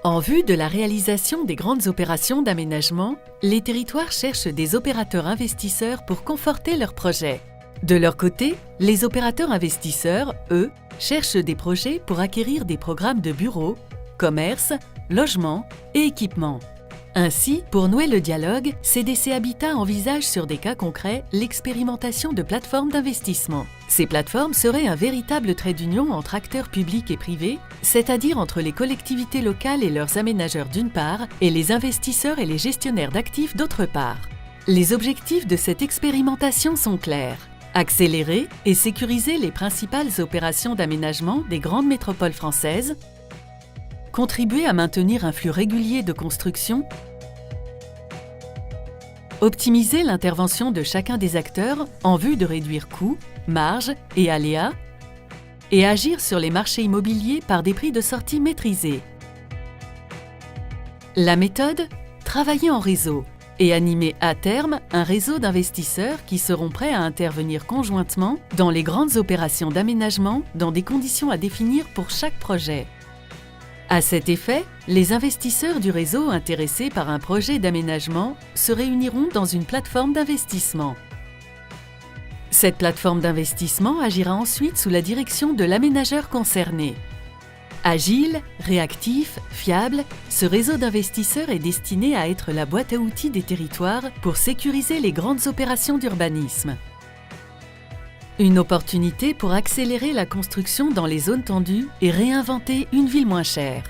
En vue de la réalisation des grandes opérations d'aménagement, les territoires cherchent des opérateurs investisseurs pour conforter leurs projets. De leur côté, les opérateurs investisseurs, eux, cherchent des projets pour acquérir des programmes de bureaux, commerces, logements et équipements. Ainsi, pour nouer le dialogue, CDC Habitat envisage sur des cas concrets l'expérimentation de plateformes d'investissement. Ces plateformes seraient un véritable trait d'union entre acteurs publics et privés, c'est-à-dire entre les collectivités locales et leurs aménageurs d'une part, et les investisseurs et les gestionnaires d'actifs d'autre part. Les objectifs de cette expérimentation sont clairs. Accélérer et sécuriser les principales opérations d'aménagement des grandes métropoles françaises, contribuer à maintenir un flux régulier de construction, optimiser l'intervention de chacun des acteurs en vue de réduire coûts, marges et aléas, et agir sur les marchés immobiliers par des prix de sortie maîtrisés. La méthode ? Travailler en réseau et animer à terme un réseau d'investisseurs qui seront prêts à intervenir conjointement dans les grandes opérations d'aménagement dans des conditions à définir pour chaque projet. À cet effet, les investisseurs du réseau intéressés par un projet d'aménagement se réuniront dans une plateforme d'investissement. Cette plateforme d'investissement agira ensuite sous la direction de l'aménageur concerné. Agile, réactif, fiable, ce réseau d'investisseurs est destiné à être la boîte à outils des territoires pour sécuriser les grandes opérations d'urbanisme. Une opportunité pour accélérer la construction dans les zones tendues et réinventer une ville moins chère.